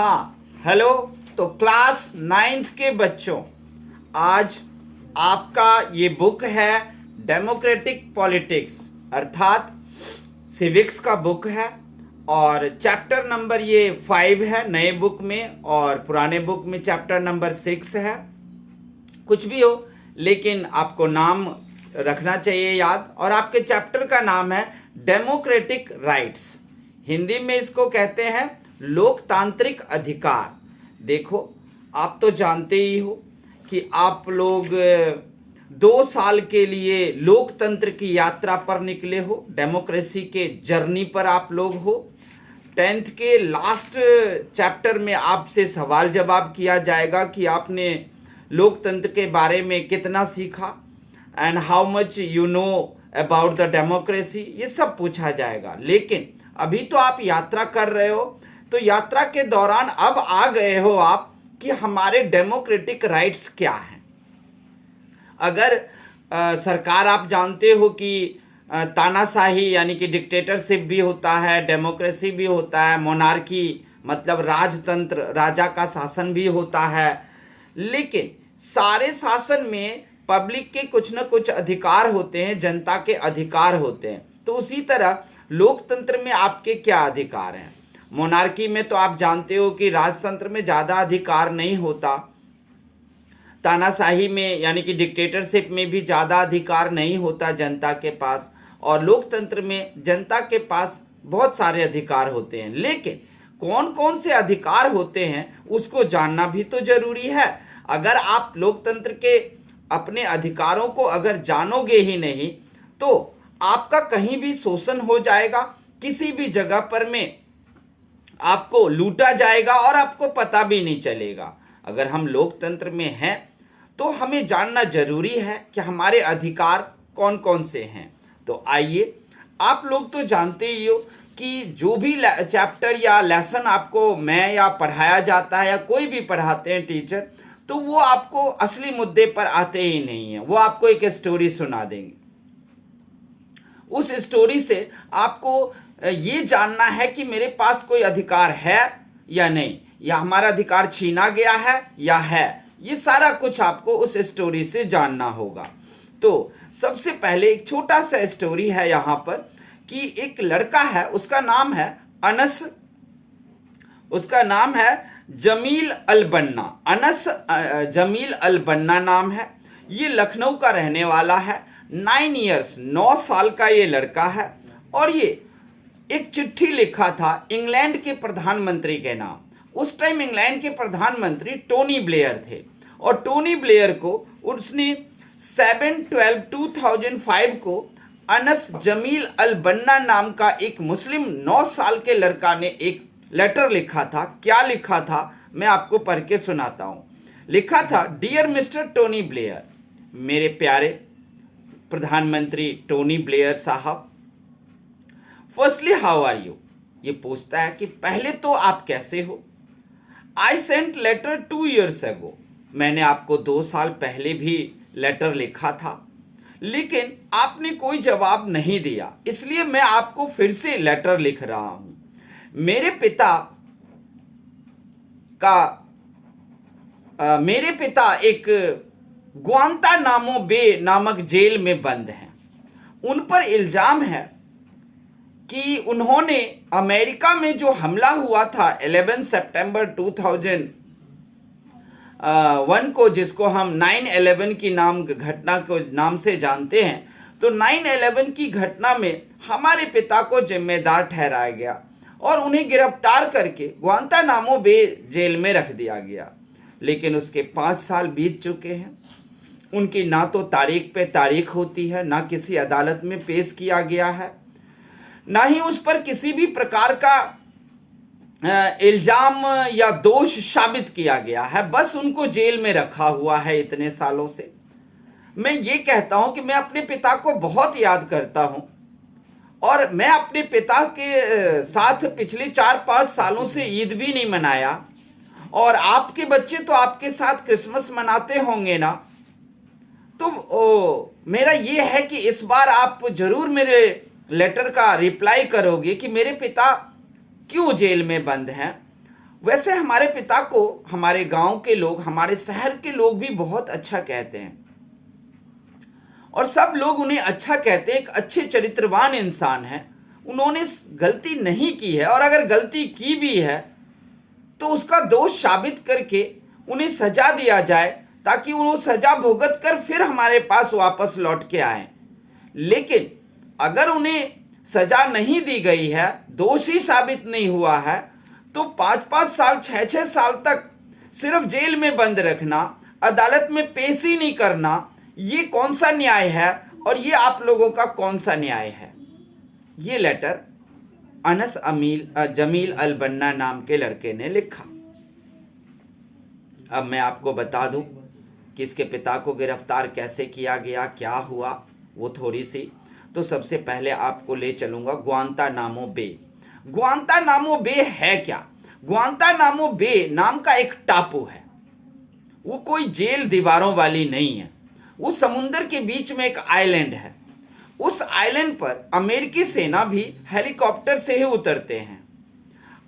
हाँ, हेलो। तो class 9th के बच्चों, आज आपका ये बुक है डेमोक्रेटिक पॉलिटिक्स अर्थात सिविक्स का बुक है। और चैप्टर नंबर ये 5 है नए बुक में, और पुराने बुक में चैप्टर नंबर 6 है। कुछ भी हो, लेकिन आपको नाम रखना चाहिए याद। और आपके चैप्टर का नाम है डेमोक्रेटिक राइट्स। हिंदी में इसको कहते हैं लोकतांत्रिक अधिकार। देखो, आप तो जानते ही हो कि आप लोग 2 साल के लिए लोकतंत्र की यात्रा पर निकले हो, डेमोक्रेसी के जर्नी पर आप लोग हो। 10th के लास्ट चैप्टर में आपसे सवाल जवाब किया जाएगा कि आपने लोकतंत्र के बारे में कितना सीखा and how much you know about the democracy, ये सब पूछा जाएगा। लेकिन अभी तो आप यात्रा कर रहे हो, तो यात्रा के दौरान अब आ गए हो आप कि हमारे डेमोक्रेटिक राइट्स क्या हैं। अगर सरकार, आप जानते हो कि तानाशाही यानी कि डिक्टेटरशिप भी होता है, डेमोक्रेसी भी होता है, मोनार्की मतलब राजतंत्र, राजा का शासन भी होता है। लेकिन सारे शासन में पब्लिक के कुछ न कुछ अधिकार होते हैं, जनता के अधिकार होते हैं। तो उसी तरह लोकतंत्र में आपके क्या अधिकार हैं। मोनार्की में तो आप जानते हो कि राजतंत्र में ज़्यादा अधिकार नहीं होता, तानाशाही में यानी कि डिक्टेटरशिप में भी ज़्यादा अधिकार नहीं होता जनता के पास, और लोकतंत्र में जनता के पास बहुत सारे अधिकार होते हैं। लेकिन कौन कौन से अधिकार होते हैं उसको जानना भी तो जरूरी है। अगर आप लोकतंत्र के अपने अधिकारों को अगर जानोगे ही नहीं, तो आपका कहीं भी शोषण हो जाएगा, किसी भी जगह पर में आपको लूटा जाएगा और आपको पता भी नहीं चलेगा। अगर हम लोकतंत्र में हैं तो हमें जानना जरूरी है कि हमारे अधिकार कौन कौन से हैं। तो आइए, आप लोग तो जानते ही हो कि जो भी चैप्टर या लेसन आपको मैं या पढ़ाया जाता है या कोई भी पढ़ाते हैं टीचर, तो वो आपको असली मुद्दे पर आते ही नहीं है। वो आपको एक स्टोरी सुना देंगे, उस स्टोरी से आपको ये जानना है कि मेरे पास कोई अधिकार है या नहीं, या हमारा अधिकार छीना गया है या है। ये सारा कुछ आपको उस स्टोरी से जानना होगा। तो सबसे पहले एक छोटा सा स्टोरी है यहाँ पर कि एक लड़का है, उसका नाम है अनस, उसका नाम है जमील अल बन्ना। अनस जमील अल बन्ना नाम है। ये लखनऊ का रहने वाला है। 9 इयर्स 9 साल का ये लड़का है, और ये एक चिट्ठी लिखा था इंग्लैंड के प्रधानमंत्री के नाम। उस टाइम इंग्लैंड के प्रधानमंत्री टोनी ब्लेयर थे, और टोनी ब्लेयर को उसने 7/12/2005 को अनस जमील अल बन्ना नाम का एक मुस्लिम 9 साल के लड़का ने एक लेटर लिखा था। क्या लिखा था मैं आपको पढ़ के सुनाता हूँ। लिखा था, डियर मिस्टर टोनी ब्लेयर, मेरे प्यारे प्रधानमंत्री टोनी ब्लेयर साहब, फर्स्टली हाउ आर यू। ये पूछता है कि पहले तो आप कैसे हो। I sent letter 2 years ago, मैंने आपको 2 साल पहले भी लेटर लिखा था, लेकिन आपने कोई जवाब नहीं दिया, इसलिए मैं आपको फिर से लेटर लिख रहा हूं। मेरे पिता एक ग्वांतानामो बे नामक जेल में बंद हैं। उन पर इल्जाम है कि उन्होंने अमेरिका में जो हमला हुआ था 11 सितंबर 2001 को, जिसको हम 9/11 की घटना को नाम से जानते हैं, तो 9/11 की घटना में हमारे पिता को जिम्मेदार ठहराया गया और उन्हें गिरफ्तार करके ग्वांतानामो बे जेल में रख दिया गया। लेकिन उसके 5 साल बीत चुके हैं। उनकी ना तो तारीख पे तारीख होती है, ना किसी अदालत में पेश किया गया है, ना ही उस पर किसी भी प्रकार का इल्जाम या दोष साबित किया गया है। बस उनको जेल में रखा हुआ है इतने सालों से। मैं ये कहता हूं कि मैं अपने पिता को बहुत याद करता हूं, और मैं अपने पिता के साथ पिछले 4-5 सालों से ईद भी नहीं मनाया। और आपके बच्चे तो आपके साथ क्रिसमस मनाते होंगे ना। तो मेरा ये है कि इस बार आप जरूर मेरे लेटर का रिप्लाई करोगे कि मेरे पिता क्यों जेल में बंद हैं, वैसे हमारे पिता को हमारे गांव के लोग, हमारे शहर के लोग भी बहुत अच्छा कहते हैं, और सब लोग उन्हें अच्छा कहते हैं, एक अच्छे चरित्रवान इंसान है। उन्होंने गलती नहीं की है, और अगर गलती की भी है तो उसका दोष साबित करके उन्हें सजा दिया जाए, ताकि वो सजा भुगत कर फिर हमारे पास वापस लौट के आए। लेकिन अगर उन्हें सजा नहीं दी गई है, दोषी साबित नहीं हुआ है, तो 5-5 साल 6-6 साल तक सिर्फ जेल में बंद रखना, अदालत में पेश ही नहीं करना, ये कौन सा न्याय है? और ये आप लोगों का कौन सा न्याय है? ये लेटर अनस जमील अल बन्ना नाम के लड़के ने लिखा। अब मैं आपको बता दूं कि इसके पिता को गिरफ्तार कैसे किया गया, क्या हुआ, वो थोड़ी सी। तो सबसे पहले आपको ले चलूंगा ग्वांतानामो बे। ग्वांतानामो बे है क्या? ग्वांतानामो बे नाम का एक टापू है। वो कोई जेल दीवारों वाली नहीं है, वो समुंदर के बीच में एक आइलैंड है। उस आइलैंड पर अमेरिकी सेना भी हेलीकॉप्टर से ही उतरते हैं।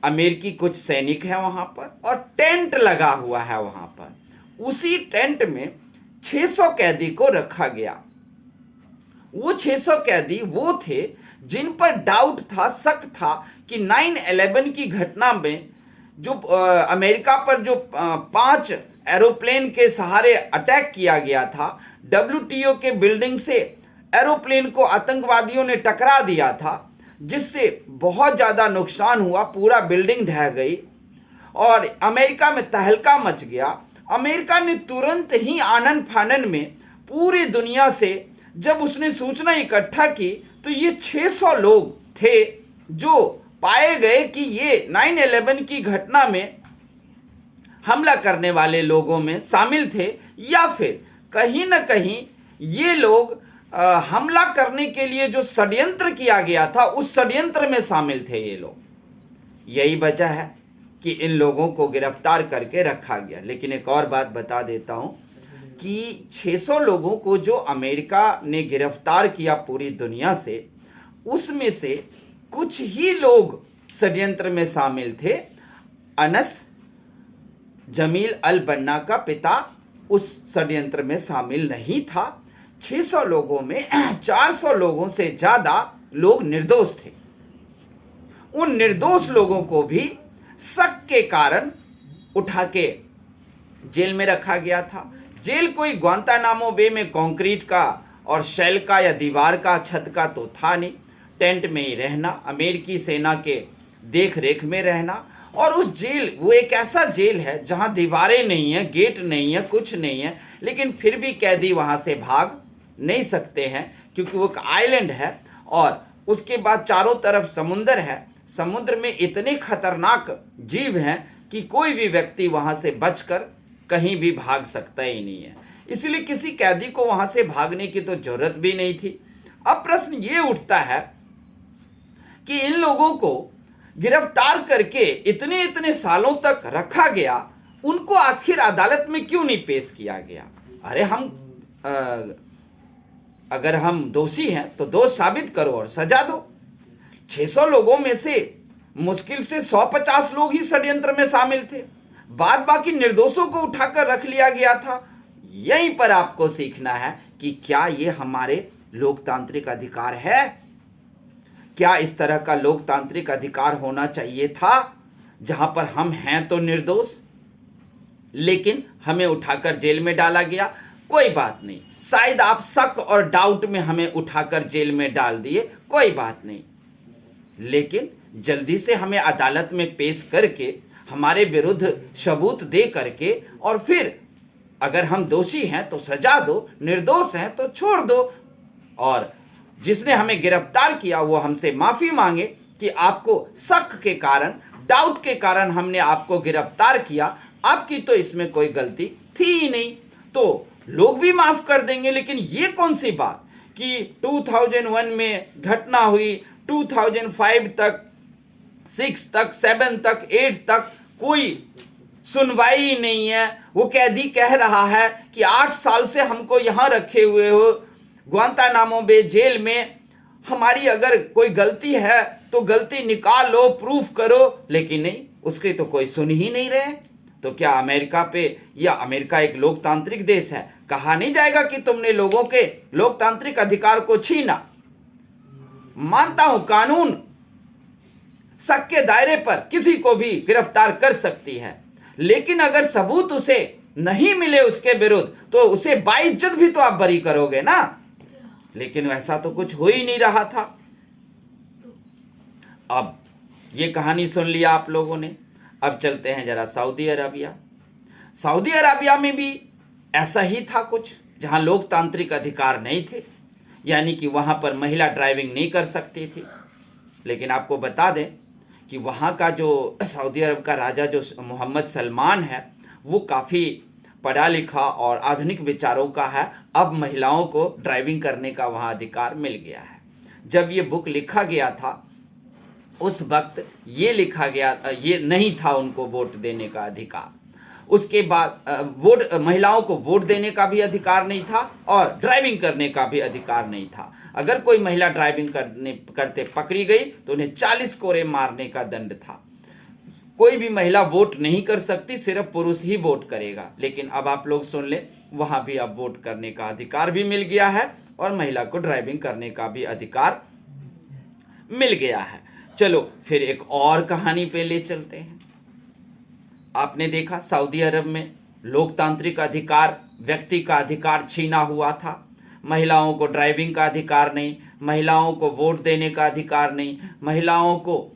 अमेरिकी कुछ सैनिक हैं वहां पर, और टेंट लगा हुआ है वहां पर। उसी टेंट में 600 कैदी को रखा गया। वो 600 कैदी वो थे जिन पर डाउट था, शक था कि 9/11 की घटना में जो अमेरिका पर जो 5 एरोप्लेन के सहारे अटैक किया गया था, WTO के बिल्डिंग से एरोप्लेन को आतंकवादियों ने टकरा दिया था, जिससे बहुत ज़्यादा नुकसान हुआ, पूरा बिल्डिंग ढह गई और अमेरिका में तहलका मच गया। अमेरिका ने तुरंत ही आनन फानन में पूरी दुनिया से जब उसने सूचना इकट्ठा की, तो ये 600 लोग थे जो पाए गए कि ये 9/11 की घटना में हमला करने वाले लोगों में शामिल थे, या फिर कहीं ना कहीं ये लोग हमला करने के लिए जो षड्यंत्र किया गया था, उस षड्यंत्र में शामिल थे ये लोग। यही वजह है कि इन लोगों को गिरफ्तार करके रखा गया। लेकिन एक और बात बता देता हूं कि 600 लोगों को जो अमेरिका ने गिरफ्तार किया पूरी दुनिया से, उसमें से कुछ ही लोग षड्यंत्र में शामिल थे। अनस जमील अल बन्ना का पिता उस षड्यंत्र में शामिल नहीं था। 600 लोगों में 400 लोगों से ज्यादा लोग निर्दोष थे। उन निर्दोष लोगों को भी शक के कारण उठा के जेल में रखा गया था। जेल कोई ग्वांतानामो बे में कंक्रीट का और शेल का या दीवार का, छत का तो था नहीं। टेंट में ही रहना, अमेरिकी सेना के देख रेख में रहना। और उस जेल, वो एक ऐसा जेल है जहां दीवारें नहीं है, गेट नहीं है, कुछ नहीं है, लेकिन फिर भी कैदी वहां से भाग नहीं सकते हैं, क्योंकि वो एक आइलैंड है। और उसके बाद चारों तरफ समुंदर है। समुद्र में इतने खतरनाक जीव हैं कि कोई भी व्यक्ति वहां से बचकर कहीं भी भाग सकता ही नहीं है। इसलिए किसी कैदी को वहां से भागने की तो जरूरत भी नहीं थी। अब प्रश्न ये उठता है कि इन लोगों को गिरफ्तार करके इतने इतने सालों तक रखा गया, उनको आखिर अदालत में क्यों नहीं पेश किया गया? अरे अगर हम दोषी हैं तो दोष साबित करो और सजा दो। 600 लोगों में से मुश्किल से 150 लोग ही षड्यंत्र में शामिल थे, बाद बाकी निर्दोषों को उठाकर रख लिया गया था। यहीं पर आपको सीखना है कि क्या ये हमारे लोकतांत्रिक अधिकार है? क्या इस तरह का लोकतांत्रिक अधिकार होना चाहिए था जहां पर हम हैं तो निर्दोष, लेकिन हमें उठाकर जेल में डाला गया? कोई बात नहीं, शायद आप शक और डाउट में हमें उठाकर जेल में डाल दिए, कोई बात नहीं, लेकिन जल्दी से हमें अदालत में पेश करके हमारे विरुद्ध सबूत दे करके, और फिर अगर हम दोषी हैं तो सजा दो, निर्दोष हैं तो छोड़ दो। और जिसने हमें गिरफ्तार किया वो हमसे माफी मांगे कि आपको शक के कारण, डाउट के कारण हमने आपको गिरफ्तार किया, आपकी तो इसमें कोई गलती थी ही नहीं, तो लोग भी माफ कर देंगे। लेकिन ये कौन सी बात कि 2001 में घटना हुई, 2005 तक, 6 तक, 7 तक, 8 तक कोई सुनवाई नहीं है। वो कैदी कह रहा है कि 8 साल से हमको यहां रखे हुए हो ग्वांतानामो बे जेल में, हमारी अगर कोई गलती है तो गलती निकाल लो, प्रूफ करो। लेकिन नहीं, उसकी तो कोई सुन ही नहीं रहे। तो क्या अमेरिका पे, या अमेरिका एक लोकतांत्रिक देश है, कहा नहीं जाएगा कि तुमने लोगों के लोकतांत्रिक अधिकार को छीना। मानता हूं कानून शक के दायरे पर किसी को भी गिरफ्तार कर सकती है, लेकिन अगर सबूत उसे नहीं मिले उसके विरुद्ध तो उसे बाइज्जत भी तो आप बरी करोगे ना। लेकिन ऐसा तो कुछ हो ही नहीं रहा था। अब ये कहानी सुन लिया आप लोगों ने, अब चलते हैं जरा सऊदी अरबिया। सऊदी अरबिया में भी ऐसा ही था कुछ, जहां लोकतांत्रिक अधिकार नहीं थे, यानी कि वहां पर महिला ड्राइविंग नहीं कर सकती थी। लेकिन आपको बता दें कि वहाँ का जो सऊदी अरब का राजा जो मोहम्मद सलमान है, वो काफ़ी पढ़ा लिखा और आधुनिक विचारों का है। अब महिलाओं को ड्राइविंग करने का वहाँ अधिकार मिल गया है। जब ये बुक लिखा गया था उस वक्त ये लिखा गया, ये नहीं था उनको वोट देने का अधिकार। उसके बाद वोट, महिलाओं को वोट देने का भी अधिकार नहीं था और ड्राइविंग करने का भी अधिकार नहीं था। अगर कोई महिला ड्राइविंग करते पकड़ी गई तो उन्हें 40 कोड़े मारने का दंड था। कोई भी महिला वोट नहीं कर सकती, सिर्फ पुरुष ही वोट करेगा। लेकिन अब आप लोग सुन ले, वहां भी अब वोट करने का अधिकार भी मिल गया है और महिला को ड्राइविंग करने का भी अधिकार मिल गया है। चलो फिर एक और कहानी पे ले चलते हैं। आपने देखा सऊदी अरब में लोकतांत्रिक अधिकार, व्यक्ति का अधिकार छीना हुआ था। महिलाओं को ड्राइविंग का अधिकार नहीं, महिलाओं को वोट देने का अधिकार नहीं, महिलाओं को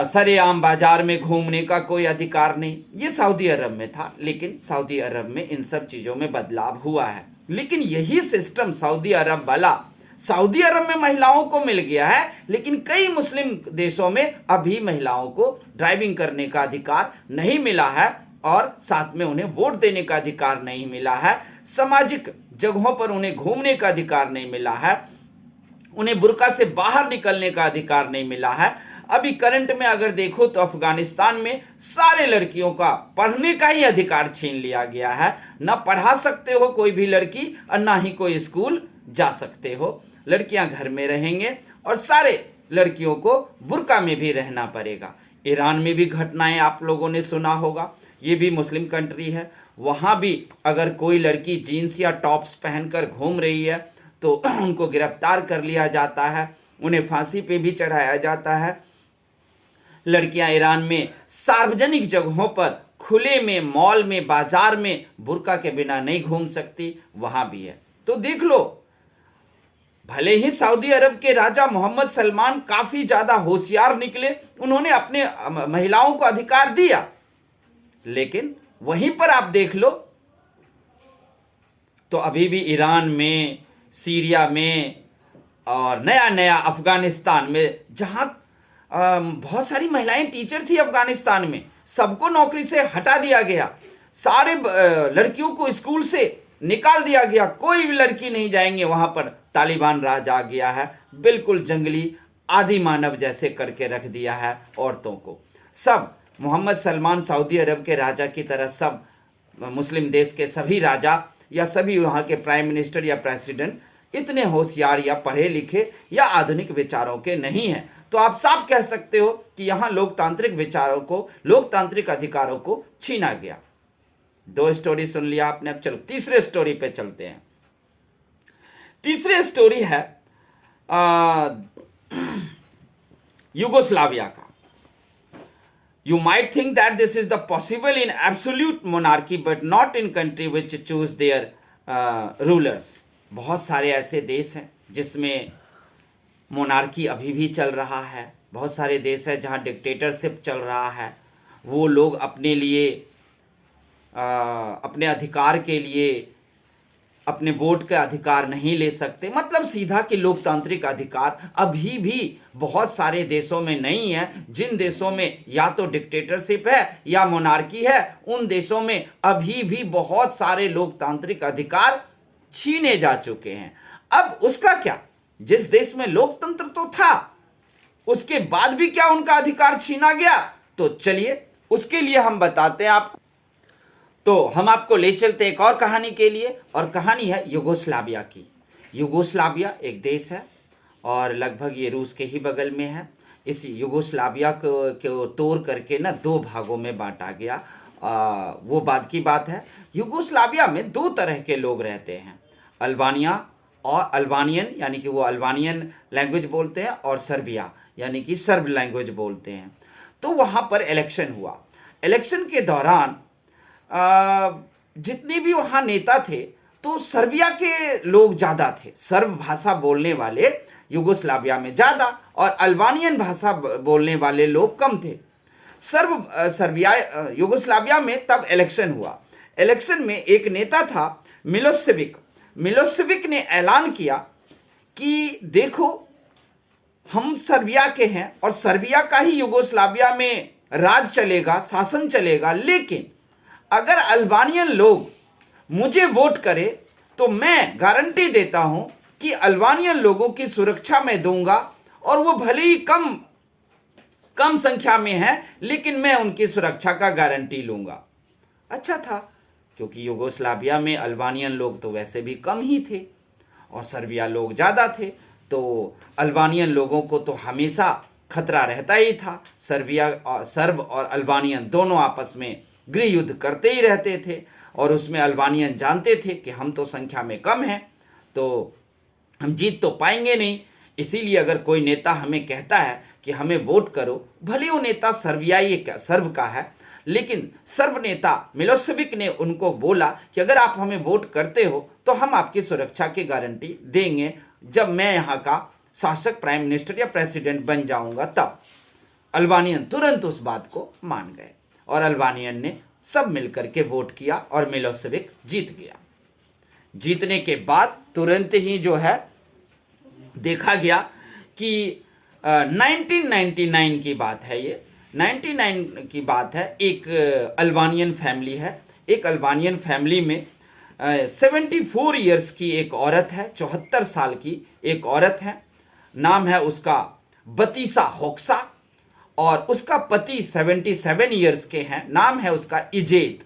सरेआम बाजार में घूमने का कोई अधिकार नहीं। ये सऊदी अरब में था, लेकिन सऊदी अरब में इन सब चीज़ों में बदलाव हुआ है। लेकिन यही सिस्टम सऊदी अरब वाला सऊदी अरब में महिलाओं को मिल गया है, लेकिन कई मुस्लिम देशों में अभी महिलाओं को ड्राइविंग करने का अधिकार नहीं मिला है और साथ में उन्हें वोट देने का अधिकार नहीं मिला है। सामाजिक जगहों पर उन्हें घूमने का अधिकार नहीं मिला है, उन्हें बुर्का से बाहर निकलने का अधिकार नहीं मिला है। अभी करंट में अगर देखो तो अफगानिस्तान में सारे लड़कियों का पढ़ने का ही अधिकार छीन लिया गया है। ना पढ़ा सकते हो कोई भी लड़की और ना ही कोई स्कूल जा सकते हो। लड़कियां घर में रहेंगे और सारे लड़कियों को बुर्का में भी रहना पड़ेगा। ईरान में भी घटनाएं आप लोगों ने सुना होगा, ये भी मुस्लिम कंट्री है। वहाँ भी अगर कोई लड़की जीन्स या टॉप्स पहनकर घूम रही है तो उनको गिरफ्तार कर लिया जाता है, उन्हें फांसी पे भी चढ़ाया जाता है। लड़कियां ईरान में सार्वजनिक जगहों पर, खुले में, मॉल में, बाजार में बुर्का के बिना नहीं घूम सकती, वहां भी है। तो देख लो, भले ही सऊदी अरब के राजा मोहम्मद सलमान काफी ज्यादा होशियार निकले, उन्होंने अपने महिलाओं को अधिकार दिया, लेकिन वहीं पर आप देख लो तो अभी भी ईरान में, सीरिया में और नया नया अफगानिस्तान में, जहां बहुत सारी महिलाएं टीचर थी अफगानिस्तान में, सबको नौकरी से हटा दिया गया, सारे लड़कियों को स्कूल से निकाल दिया गया, कोई भी लड़की नहीं जाएंगे वहां पर। तालिबान राज आ गया है, बिल्कुल जंगली आदि मानव जैसे करके रख दिया है औरतों को। सब मोहम्मद सलमान सऊदी अरब के राजा की तरह सब मुस्लिम देश के सभी राजा या सभी वहाँ के प्राइम मिनिस्टर या प्रेसिडेंट इतने होशियार या पढ़े लिखे या आधुनिक विचारों के नहीं हैं। तो आप साफ कह सकते हो कि यहाँ लोकतांत्रिक विचारों को, लोकतांत्रिक अधिकारों को छीना गया। 2 स्टोरी सुन लिया आपने, अब चलो तीसरे स्टोरी पे चलते हैं। तीसरे स्टोरी है यूगोस्लाविया का। You might think that this is the possible in absolute monarchy, but not in country which choose their rulers. बहुत सारे ऐसे देश हैं जिसमें मोनार्की अभी भी चल रहा है, बहुत सारे देश हैं जहाँ डिक्टेटरशिप चल रहा है। वो लोग अपने लिए, अपने अधिकार के लिए अपने वोट का अधिकार नहीं ले सकते। मतलब सीधा कि लोकतांत्रिक अधिकार अभी भी बहुत सारे देशों में नहीं है। जिन देशों में या तो डिक्टेटरशिप है या मोनार्की है, उन देशों में अभी भी बहुत सारे लोकतांत्रिक अधिकार छीने जा चुके हैं। अब उसका क्या, जिस देश में लोकतंत्र तो था उसके बाद भी क्या उनका अधिकार छीना गया? तो चलिए उसके लिए हम बताते हैं आपको। तो हम आपको ले चलते एक और कहानी के लिए, और कहानी है यूगोस्लाविया की। यूगोस्लाविया एक देश है और लगभग ये रूस के ही बगल में है। इस युगोस्लाविया को तोड़ करके ना दो भागों में बांटा गया। वो बाद की बात है। युगोस्लाविया में दो तरह के लोग रहते हैं, अल्बानिया और अल्बानियन यानी कि वो अल्बानियन लैंग्वेज बोलते हैं, और सर्बिया यानी कि सर्ब लैंग्वेज बोलते हैं। तो वहाँ पर इलेक्शन हुआ। इलेक्शन के दौरान जितने भी वहाँ नेता थे तो सर्बिया के लोग ज़्यादा थे, सर्ब भाषा बोलने वाले युगोस्लाविया में ज़्यादा और अल्बानियन भाषा बोलने वाले लोग कम थे। सर्बिया युगोस्लाविया में तब इलेक्शन हुआ। इलेक्शन में एक नेता था मिलोसेविक। मिलोसेविक ने ऐलान किया कि देखो, हम सर्बिया के हैं और सर्बिया का ही युगोस्लाविया में राज चलेगा, शासन चलेगा, लेकिन अगर अल्बानियन लोग मुझे वोट करें तो मैं गारंटी देता हूं कि अल्बानियन लोगों की सुरक्षा मैं दूंगा, और वो भले ही कम संख्या में है लेकिन मैं उनकी सुरक्षा का गारंटी लूंगा। अच्छा था, क्योंकि युगोस्लाविया में अल्बानियन लोग तो वैसे भी कम ही थे और सर्बिया लोग ज़्यादा थे, तो अल्बानियन लोगों को तो हमेशा खतरा रहता ही था। सर्ब और अल्बानियन दोनों आपस में गृह युद्ध करते ही रहते थे, और उसमें अल्बानियन जानते थे कि हम तो संख्या में कम हैं तो हम जीत तो पाएंगे नहीं। इसीलिए अगर कोई नेता हमें कहता है कि हमें वोट करो, भले वो नेता सर्ब का है, लेकिन सर्ब नेता मिलोसेविक ने उनको बोला कि अगर आप हमें वोट करते हो तो हम आपकी सुरक्षा की गारंटी देंगे, जब मैं यहाँ का शासक प्राइम मिनिस्टर या प्रेसिडेंट बन जाऊंगा तब। अल्बानियन तुरंत उस बात को मान गए और अल्बानियन ने सब मिलकर के वोट किया और मिलोसेविक जीत गया। जीतने के बाद तुरंत ही जो है देखा गया कि 1999 की बात है, ये 99 की बात है। एक अल्बानियन फैमिली है, एक अल्बानियन फैमिली में 74 इयर्स की एक औरत है, 74 साल की एक औरत है, नाम है उसका बतीसा होक्सा, और उसका पति 77 इयर्स के हैं, नाम है उसका इजेत।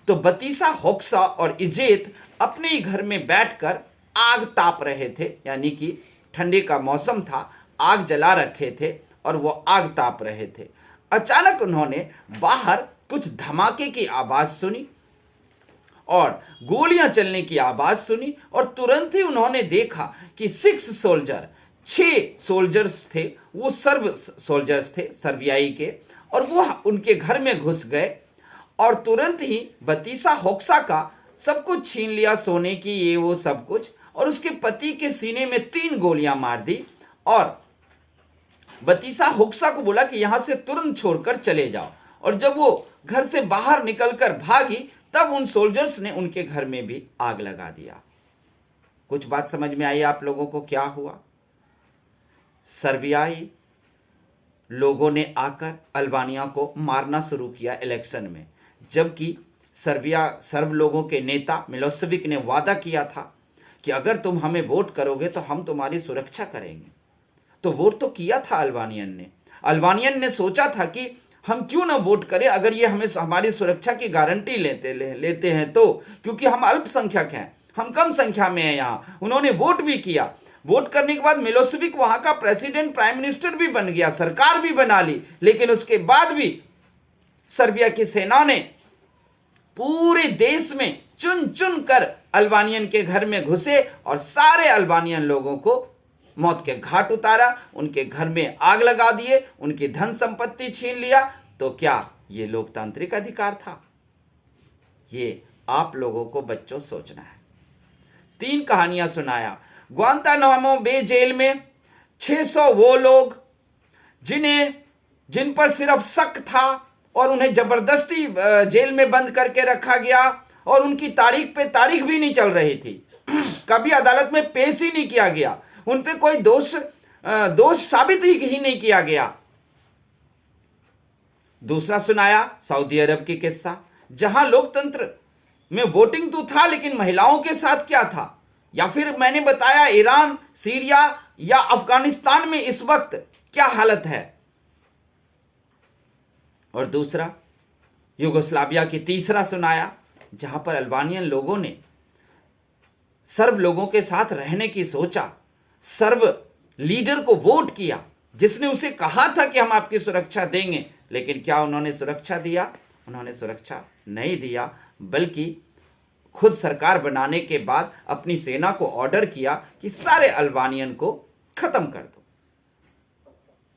तो बतीसा होक्सा और इजेत अपने ही घर में बैठकर आग ताप रहे थे, यानी कि ठंडी का मौसम था, आग जला रखे थे और वो आग ताप रहे थे। अचानक उन्होंने बाहर कुछ धमाके की आवाज सुनी और गोलियां चलने की आवाज सुनी, और तुरंत ही उन्होंने देखा कि 6 सोल्जर्स थे, वो सर्ब सोल्जर्स थे सर्बियाई के, और वो उनके घर में घुस गए और तुरंत ही बतीसा होक्सा का सब कुछ छीन लिया, सोने की ये वो सब कुछ, और उसके पति के सीने में 3 गोलियां मार दी और बतीसा होक्सा को बोला कि यहां से तुरंत छोड़कर चले जाओ। और जब वो घर से बाहर निकलकर भागी तब उन सोल्जर्स ने उनके घर में भी आग लगा दिया। कुछ बात समझ में आई आप लोगों को क्या हुआ? सर्बियाई लोगों ने आकर अल्बानिया को मारना शुरू किया इलेक्शन में, जबकि सर्ब लोगों के नेता मिलोसेविक ने वादा किया था कि अगर तुम हमें वोट करोगे तो हम तुम्हारी सुरक्षा करेंगे। तो वोट तो किया था अल्बानियन ने सोचा था कि हम क्यों ना वोट करें अगर ये हमें हमारी सुरक्षा की गारंटी लेते हैं तो, क्योंकि हम अल्पसंख्यक हैं, हम कम संख्या में हैं यहाँ। उन्होंने वोट भी किया। वोट करने के बाद मिलोसेविक वहां का प्रेसिडेंट प्राइम मिनिस्टर भी बन गया, सरकार भी बना ली, लेकिन उसके बाद भी सर्बिया की सेना ने पूरे देश में चुन चुन कर अल्बानियन के घर में घुसे और सारे अल्बानियन लोगों को मौत के घाट उतारा, उनके घर में आग लगा दिए, उनकी धन संपत्ति छीन लिया। तो क्या ये लोकतांत्रिक अधिकार था? ये आप लोगों को बच्चों सोचना है। 3 कहानियां सुनाया। ग्वांतानामो बे जेल में 600 वो लोग जिन पर सिर्फ शक था और उन्हें जबरदस्ती जेल में बंद करके रखा गया, और उनकी तारीख पे तारीख भी नहीं चल रही थी, कभी अदालत में पेश ही नहीं किया गया, उन पे कोई दोष साबित ही नहीं किया गया। दूसरा सुनाया सऊदी अरब की किस्सा, जहां लोकतंत्र में वोटिंग तो था लेकिन महिलाओं के साथ क्या था। या फिर मैंने बताया ईरान, सीरिया या अफगानिस्तान में इस वक्त क्या हालत है। और दूसरा युगोस्लाविया की तीसरा सुनाया, जहां पर अल्बानियन लोगों ने सर्ब लोगों के साथ रहने की सोचा, सर्ब लीडर को वोट किया, जिसने उसे कहा था कि हम आपकी सुरक्षा देंगे, लेकिन क्या उन्होंने सुरक्षा दिया? उन्होंने सुरक्षा नहीं दिया, बल्कि खुद सरकार बनाने के बाद अपनी सेना को ऑर्डर किया कि सारे अल्बानियन को खत्म कर दो।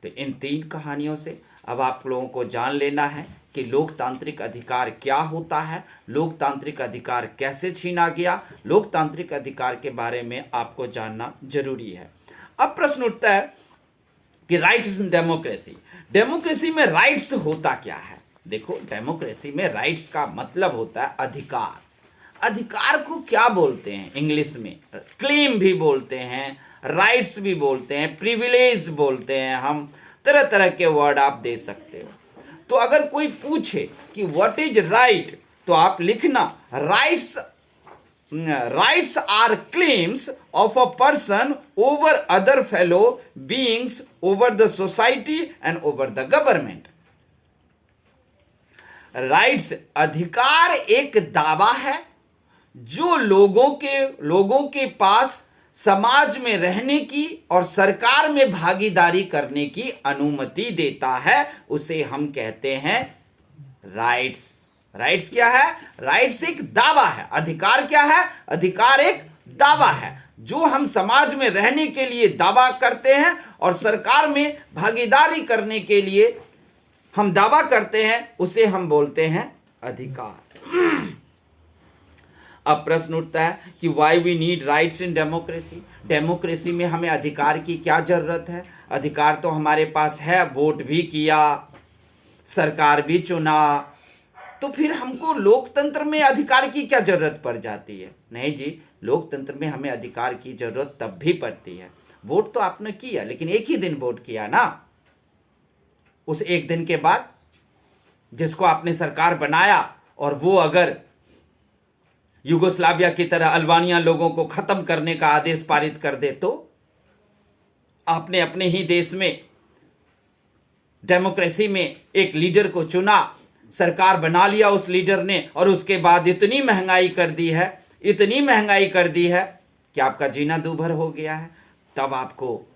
तो इन 3 कहानियों से अब आप लोगों को जान लेना है कि लोकतांत्रिक अधिकार क्या होता है, लोकतांत्रिक अधिकार कैसे छीना गया, लोकतांत्रिक अधिकार के बारे में आपको जानना जरूरी है। अब प्रश्न उठता है कि राइट्स इन डेमोक्रेसी, डेमोक्रेसी में राइट्स होता क्या है? देखो, डेमोक्रेसी में राइट्स का मतलब होता है अधिकार। अधिकार को क्या बोलते हैं इंग्लिश में? क्लेम भी बोलते हैं, राइट्स भी बोलते हैं, प्रिविलेज बोलते हैं, हम तरह तरह के वर्ड आप दे सकते हो। तो अगर कोई पूछे कि व्हाट इज राइट, तो आप लिखना rights are claims of a person over other fellow beings, over the society and over the government. Rights, अधिकार एक दावा है जो लोगों के पास समाज में रहने की और सरकार में भागीदारी करने की अनुमति देता है, उसे हम कहते हैं राइट्स। राइट्स क्या है? राइट्स एक दावा है। अधिकार क्या है? अधिकार एक दावा है जो हम समाज में रहने के लिए दावा करते हैं और सरकार में भागीदारी करने के लिए हम दावा करते हैं, उसे हम बोलते हैं अधिकार। अब प्रश्न उठता है कि why we need rights in democracy, democracy में हमें अधिकार की क्या जरूरत है? अधिकार तो हमारे पास है, वोट भी किया, सरकार भी चुना, तो फिर हमको लोकतंत्र में अधिकार की क्या जरूरत पड़ जाती है? नहीं जी, लोकतंत्र में हमें अधिकार की जरूरत तब भी पड़ती है। वोट तो आपने किया, लेकिन एक ही दिन वोट किया ना, उस एक दिन के बाद जिसको आपने सरकार बनाया और वो अगर युगोस्लाविया की तरह अल्बानिया लोगों को खत्म करने का आदेश पारित कर दे, तो आपने अपने ही देश में डेमोक्रेसी में एक लीडर को चुना, सरकार बना लिया उस लीडर ने, और उसके बाद इतनी महंगाई कर दी है, इतनी महंगाई कर दी है कि आपका जीना दूभर हो गया है। तब आपको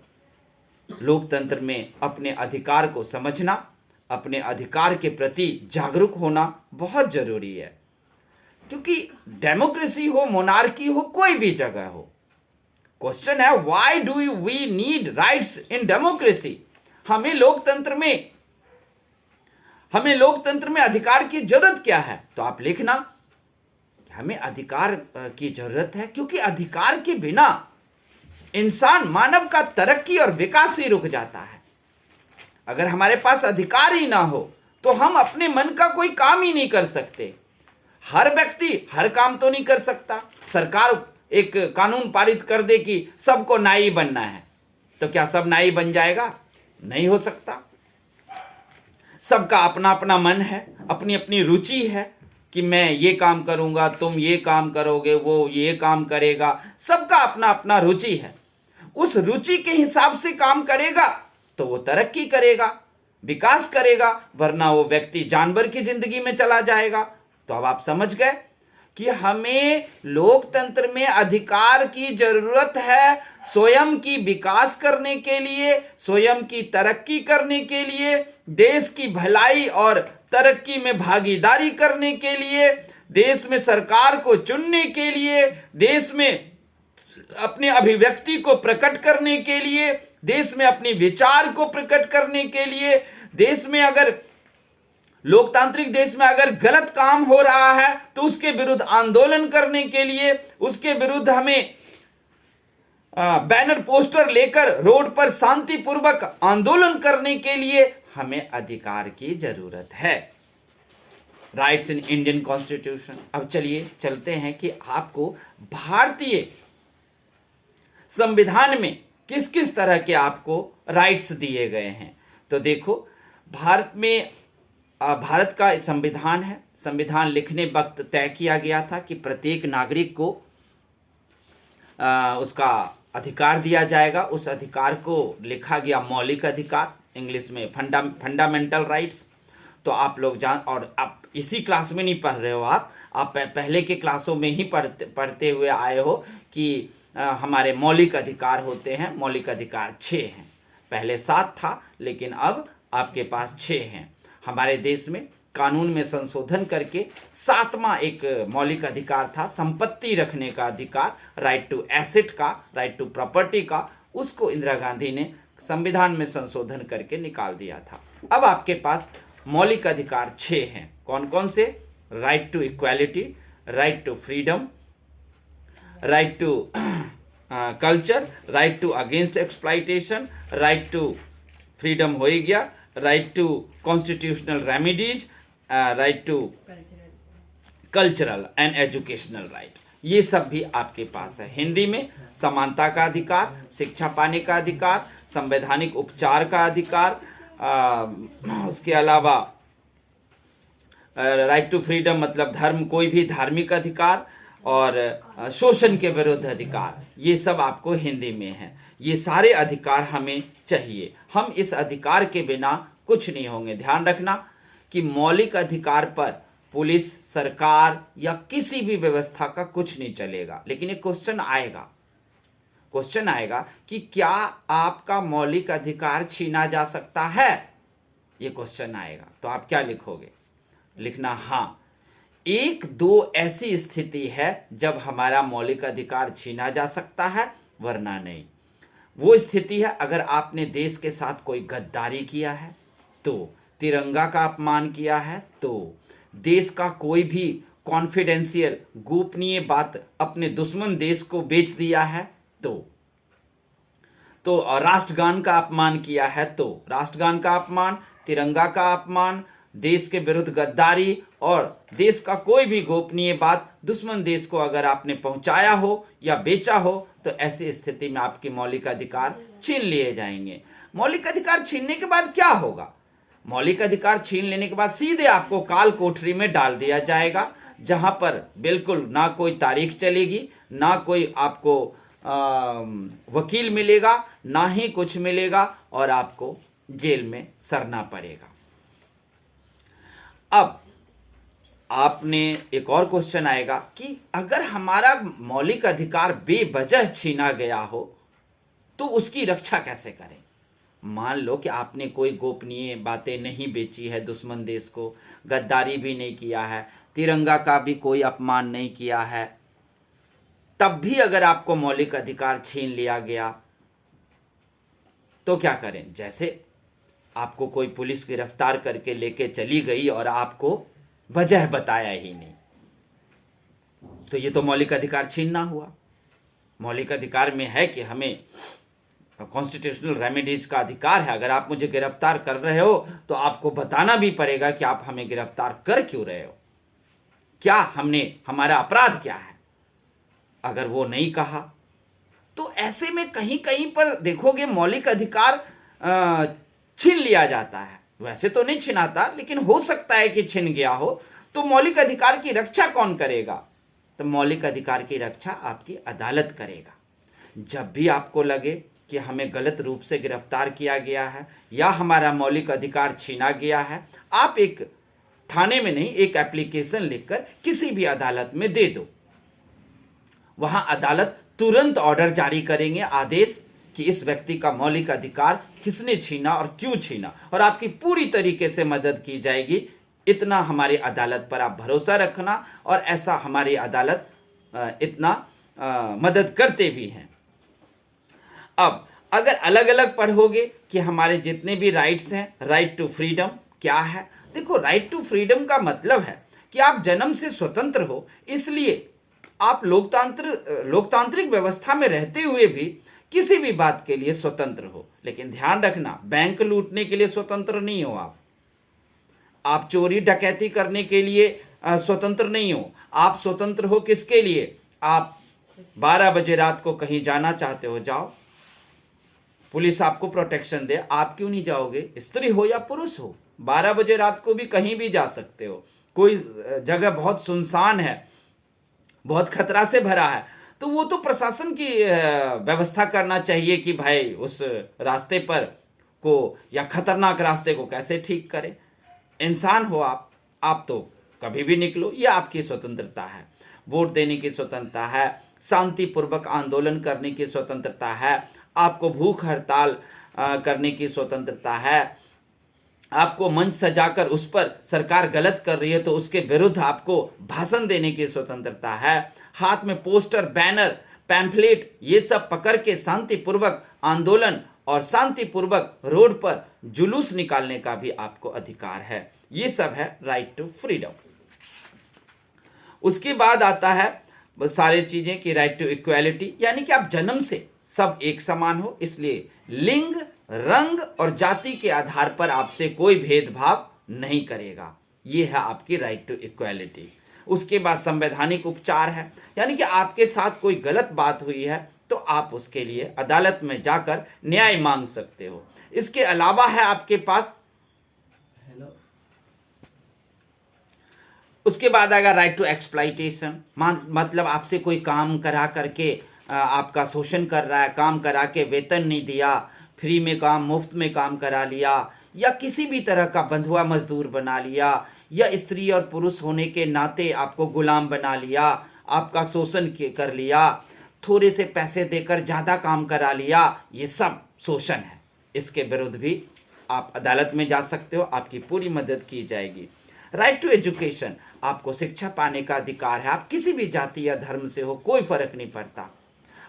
लोकतंत्र में अपने अधिकार को समझना, अपने अधिकार के प्रति जागरूक होना बहुत जरूरी है। क्योंकि डेमोक्रेसी हो, मोनार्की हो, कोई भी जगह हो, क्वेश्चन है why do we need rights in democracy? हमें लोकतंत्र में अधिकार की जरूरत क्या है? तो आप लिखना, हमें अधिकार की जरूरत है क्योंकि अधिकार के बिना इंसान, मानव का तरक्की और विकास ही रुक जाता है। अगर हमारे पास अधिकार ही ना हो तो हम अपने मन का कोई काम ही नहीं कर सकते। हर व्यक्ति हर काम तो नहीं कर सकता। सरकार एक कानून पारित कर दे कि सबको नाई बनना है, तो क्या सब नाई बन जाएगा? नहीं हो सकता। सबका अपना अपना मन है, अपनी अपनी रुचि है कि मैं ये काम करूंगा, तुम ये काम करोगे, वो ये काम करेगा। सबका अपना अपना रुचि है। उस रुचि के हिसाब से काम करेगा तो वो तरक्की करेगा, विकास करेगा, वरना वो व्यक्ति जानवर की जिंदगी में चला जाएगा। तो अब आप समझ गए कि हमें लोकतंत्र में अधिकार की जरूरत है स्वयं की विकास करने के लिए, स्वयं की तरक्की करने के लिए, देश की भलाई और तरक्की में भागीदारी करने के लिए, देश में सरकार को चुनने के लिए, देश में अपने अभिव्यक्ति को प्रकट करने के लिए, देश में अपने विचार को प्रकट करने के लिए, देश में अगर लोकतांत्रिक देश में अगर गलत काम हो रहा है तो उसके विरुद्ध आंदोलन करने के लिए, उसके विरुद्ध हमें बैनर पोस्टर लेकर रोड पर शांतिपूर्वक आंदोलन करने के लिए हमें अधिकार की जरूरत है। Rights in Indian constitution. अब चलिए चलते हैं कि आपको भारतीय संविधान में किस किस तरह के आपको राइट्स दिए गए हैं। तो देखो, भारत का संविधान है। संविधान लिखने वक्त तय किया गया था कि प्रत्येक नागरिक को उसका अधिकार दिया जाएगा। उस अधिकार को लिखा गया मौलिक अधिकार, इंग्लिश में फंडामेंटल राइट्स। तो आप लोग और आप इसी क्लास में नहीं पढ़ रहे हो, आप पहले के क्लासों में ही पढ़ते हुए आए हो कि हमारे मौलिक अधिकार होते हैं। मौलिक अधिकार 6 हैं। पहले 7 था, लेकिन अब आपके पास 6 हैं। हमारे देश में कानून में संशोधन करके 7वां एक मौलिक अधिकार था, संपत्ति रखने का अधिकार, राइट टू एसेट का, राइट टू प्रॉपर्टी का, उसको इंदिरा गांधी ने संविधान में संशोधन करके निकाल दिया था। अब आपके पास मौलिक अधिकार 6 हैं। कौन कौन से? Right to equality, right to freedom, right to culture, right to against exploitation, right to freedom हो ही गया, right to constitutional remedies, right to cultural and educational right, ये सब भी आपके पास है। हिंदी में समानता का अधिकार, शिक्षा पाने का अधिकार, संवैधानिक उपचार का अधिकार, उसके अलावा राइट टू फ्रीडम मतलब धर्म, कोई भी धार्मिक अधिकार, और शोषण के विरुद्ध अधिकार, ये सब आपको हिंदी में है। ये सारे अधिकार हमें चाहिए, हम इस अधिकार के बिना कुछ नहीं होंगे। ध्यान रखना कि मौलिक अधिकार पर पुलिस, सरकार या किसी भी व्यवस्था का कुछ नहीं चलेगा। लेकिन एक क्वेश्चन आएगा कि क्या आपका मौलिक अधिकार छीना जा सकता है? ये क्वेश्चन आएगा तो आप क्या लिखोगे? लिखना हाँ, 1-2 ऐसी स्थिति है जब हमारा मौलिक अधिकार छीना जा सकता है, वरना नहीं। वो स्थिति है अगर आपने देश के साथ कोई गद्दारी किया है तो, तिरंगा का अपमान किया है तो, देश का कोई भी कॉन्फिडेंशियल गोपनीय बात अपने दुश्मन देश को बेच दिया है तो राष्ट्रगान का अपमान किया है तो, राष्ट्रगान का अपमान, तिरंगा का अपमान, देश के विरुद्ध गद्दारी और देश का कोई भी गोपनीय बात दुश्मन देश को अगर आपने पहुंचाया हो या बेचा हो तो ऐसी स्थिति में आपके मौलिक अधिकार छीन लिए जाएंगे। मौलिक अधिकार छीनने के बाद क्या होगा? मौलिक अधिकार छीन लेने के बाद सीधे आपको काल कोठरी में डाल दिया जाएगा, जहां पर बिल्कुल ना कोई तारीख चलेगी, ना कोई आपको वकील मिलेगा, ना ही कुछ मिलेगा, और आपको जेल में सरना पड़ेगा। अब आपने एक और क्वेश्चन आएगा कि अगर हमारा मौलिक अधिकार बेवजह छीना गया हो तो उसकी रक्षा कैसे करें? मान लो कि आपने कोई गोपनीय बातें नहीं बेची है दुश्मन देश को, गद्दारी भी नहीं किया है, तिरंगा का भी कोई अपमान नहीं किया है, तब भी अगर आपको मौलिक अधिकार छीन लिया गया तो क्या करें? जैसे आपको कोई पुलिस गिरफ्तार करके लेके चली गई और आपको वजह बताया ही नहीं, तो ये तो मौलिक अधिकार छीनना हुआ। मौलिक अधिकार में है कि हमें कॉन्स्टिट्यूशनल रेमेडीज का अधिकार है। अगर आप मुझे गिरफ्तार कर रहे हो तो आपको बताना भी पड़ेगा कि आप हमें गिरफ्तार कर क्यों रहे हो, क्या हमारा अपराध क्या है। अगर वो नहीं कहा तो ऐसे में कहीं कहीं पर देखोगे मौलिक अधिकार छीन लिया जाता है। वैसे तो नहीं छिनाता, लेकिन हो सकता है कि छिन गया हो, तो मौलिक अधिकार की रक्षा कौन करेगा? तो मौलिक अधिकार की रक्षा आपकी अदालत करेगा। जब भी आपको लगे कि हमें गलत रूप से गिरफ्तार किया गया है या हमारा मौलिक अधिकार छीना गया है, आप एक थाने में नहीं, एक एप्लीकेशन लिखकर किसी भी अदालत में दे दो। वहां अदालत तुरंत ऑर्डर जारी करेंगे, आदेश, कि इस व्यक्ति का मौलिक अधिकार किसने छीना और क्यों छीना, और आपकी पूरी तरीके से मदद की जाएगी। इतना हमारी अदालत पर आप भरोसा रखना, और ऐसा हमारी अदालत इतना मदद करते भी हैं। अब अगर अलग अलग पढ़ोगे कि हमारे जितने भी राइट्स हैं, राइट टू फ्रीडम क्या है? देखो, राइट टू फ्रीडम का मतलब है कि आप जन्म से स्वतंत्र हो, इसलिए आप लोकतांत्रिक व्यवस्था में रहते हुए भी किसी भी बात के लिए स्वतंत्र हो। लेकिन ध्यान रखना, बैंक लूटने के लिए स्वतंत्र नहीं हो आप चोरी डकैती करने के लिए स्वतंत्र नहीं हो। आप स्वतंत्र हो किसके लिए? आप 12 बजे रात को कहीं जाना चाहते हो, जाओ, पुलिस आपको प्रोटेक्शन दे, आप क्यों नहीं जाओगे? स्त्री हो या पुरुष हो, 12 बजे रात को भी कहीं भी जा सकते हो। कोई जगह बहुत सुनसान है, बहुत खतरा से भरा है, तो वो तो प्रशासन की व्यवस्था करना चाहिए कि भाई उस रास्ते पर को या खतरनाक रास्ते को कैसे ठीक करें। इंसान हो आप तो कभी भी निकलो, ये आपकी स्वतंत्रता है। वोट देने की स्वतंत्रता है, शांतिपूर्वक आंदोलन करने की स्वतंत्रता है, आपको भूख हड़ताल करने की स्वतंत्रता है। आपको मंच सजाकर उस पर सरकार गलत कर रही है तो उसके विरुद्ध आपको भाषण देने की स्वतंत्रता है। हाथ में पोस्टर, बैनर, पैम्फलेट ये सब पकड़ के शांतिपूर्वक आंदोलन और शांतिपूर्वक रोड पर जुलूस निकालने का भी आपको अधिकार है। ये सब है राइट टू फ्रीडम। उसके बाद आता है सारी चीजें कि राइट टू इक्वालिटी, यानी कि आप जन्म से सब एक समान हो, इसलिए लिंग, रंग और जाति के आधार पर आपसे कोई भेदभाव नहीं करेगा। ये है आपकी राइट टू इक्वालिटी। उसके बाद संवैधानिक उपचार है, यानी कि आपके साथ कोई गलत बात हुई है तो आप उसके लिए अदालत में जाकर न्याय मांग सकते हो। इसके अलावा है आपके पास, उसके बाद आएगा राइट टू एक्सप्लॉइटेशन, मतलब आपसे कोई काम करा करके आपका शोषण कर रहा है, काम करा के वेतन नहीं दिया, फ्री में काम, मुफ्त में काम करा लिया, या किसी भी तरह का बंधुआ मजदूर बना लिया, या स्त्री और पुरुष होने के नाते आपको गुलाम बना लिया, आपका शोषण कर लिया, थोड़े से पैसे देकर ज़्यादा काम करा लिया, ये सब शोषण है। इसके विरुद्ध भी आप अदालत में जा सकते हो, आपकी पूरी मदद की जाएगी। राइट टू एजुकेशन, आपको शिक्षा पाने का अधिकार है। आप किसी भी जाति या धर्म से हो, कोई फर्क नहीं पड़ता।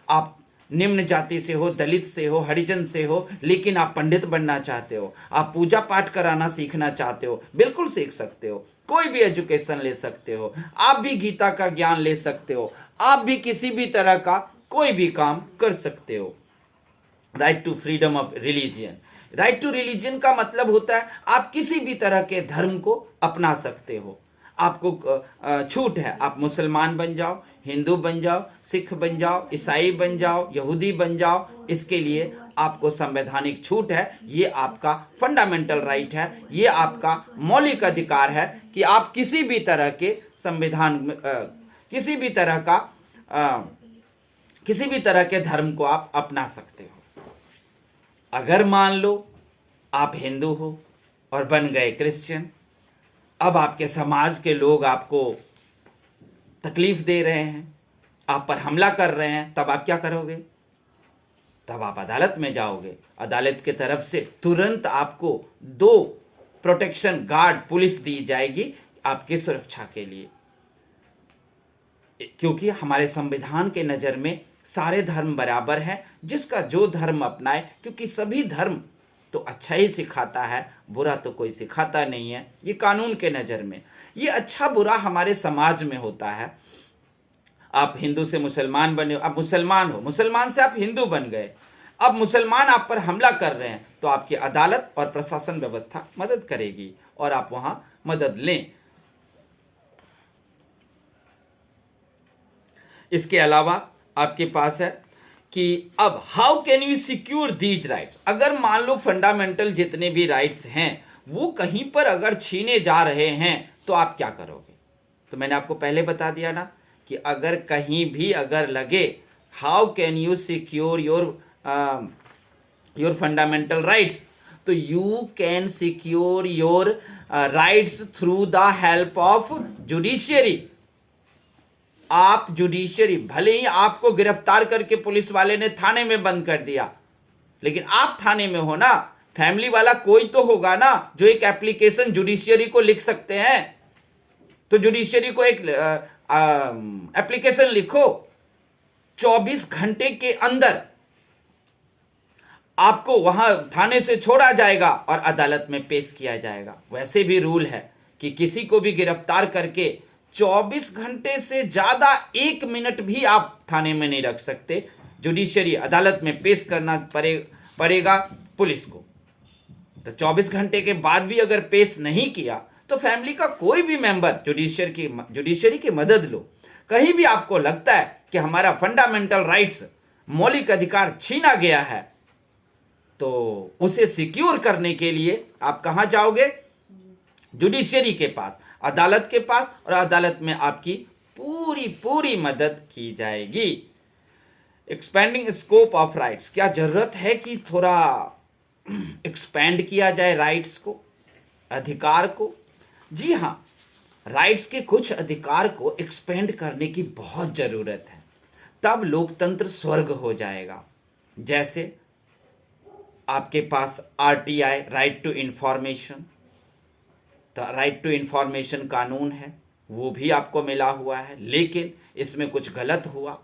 आप निम्न जाति से हो, दलित से हो, हरिजन से हो, लेकिन आप पंडित बनना चाहते हो, आप पूजा पाठ कराना सीखना चाहते हो, बिल्कुल सीख सकते हो। कोई भी एजुकेशन ले सकते हो, आप भी गीता का ज्ञान ले सकते हो, आप भी किसी भी तरह का कोई भी काम कर सकते हो। Right to freedom of religion, right to religion का मतलब होता है आप किसी भी तरह के धर्म को अपना सकते हो। आपको छूट है, आप मुसलमान बन जाओ, हिंदू बन जाओ, सिख बन जाओ, ईसाई बन जाओ, यहूदी बन जाओ, इसके लिए आपको संवैधानिक छूट है। ये आपका फंडामेंटल राइट है, ये आपका मौलिक अधिकार है कि आप किसी भी तरह के संविधान में किसी भी तरह के धर्म को आप अपना सकते हो। अगर मान लो आप हिंदू हो और बन गए क्रिश्चियन, अब आपके समाज के लोग आपको तकलीफ दे रहे हैं, आप पर हमला कर रहे हैं, तब आप क्या करोगे? तब आप अदालत में जाओगे। अदालत की तरफ से तुरंत आपको 2 प्रोटेक्शन गार्ड पुलिस दी जाएगी आपकी सुरक्षा के लिए, क्योंकि हमारे संविधान के नज़र में सारे धर्म बराबर हैं, जिसका जो धर्म अपनाए, क्योंकि सभी धर्म तो अच्छा ही सिखाता है, बुरा तो कोई सिखाता नहीं है। ये कानून के नज़र में ये अच्छा बुरा हमारे समाज में होता है। आप हिंदू से मुसलमान बने, अब मुसलमान हो, मुसलमान से आप हिंदू बन गए, अब मुसलमान आप पर हमला कर रहे हैं तो आपकी अदालत और प्रशासन व्यवस्था मदद करेगी और आप वहां मदद लें। इसके अलावा आपके पास है कि अब how can you secure these rights, अगर मान लो फंडामेंटल जितने भी राइट्स हैं वो कहीं पर अगर छीने जा रहे हैं तो आप क्या करोगे? तो मैंने आपको पहले बता दिया ना कि अगर कहीं भी अगर लगे how can you secure your fundamental rights, तो you can secure your rights through the help of judiciary. आप जुडिशियरी, भले ही आपको गिरफ्तार करके पुलिस वाले ने थाने में बंद कर दिया, लेकिन आप थाने में हो ना, फैमिली वाला कोई तो होगा ना जो एक एप्लीकेशन जुडिशियरी को लिख सकते हैं। तो जुडिशियरी को एक एप्लीकेशन लिखो, 24 घंटे के अंदर आपको वहां थाने से छोड़ा जाएगा और अदालत में पेश किया जाएगा। वैसे भी रूल है कि किसी को भी गिरफ्तार करके 24 घंटे से ज्यादा 1 मिनट भी आप थाने में नहीं रख सकते। जुडिशियरी अदालत में पेश करना पड़ेगा पुलिस को। तो 24 घंटे के बाद भी अगर पेश नहीं किया तो फैमिली का कोई भी मेंबर जुडिशियरी की मदद लो। कहीं भी आपको लगता है कि हमारा फंडामेंटल राइट्स, मौलिक अधिकार छीना गया है, तो उसे सिक्योर करने के लिए आप कहां जाओगे? जुडिशियरी के पास, अदालत के पास, और अदालत में आपकी पूरी मदद की जाएगी। एक्सपेंडिंग स्कोप ऑफ राइट्स, क्या जरूरत है कि थोड़ा एक्सपेंड किया जाए राइट्स को, अधिकार को? जी हां, राइट्स के कुछ अधिकार को एक्सपेंड करने की बहुत जरूरत है, तब लोकतंत्र स्वर्ग हो जाएगा। जैसे आपके पास आरटीआई, राइट टू इंफॉर्मेशन, तो राइट टू इंफॉर्मेशन कानून है, वो भी आपको मिला हुआ है। लेकिन इसमें कुछ गलत हुआ,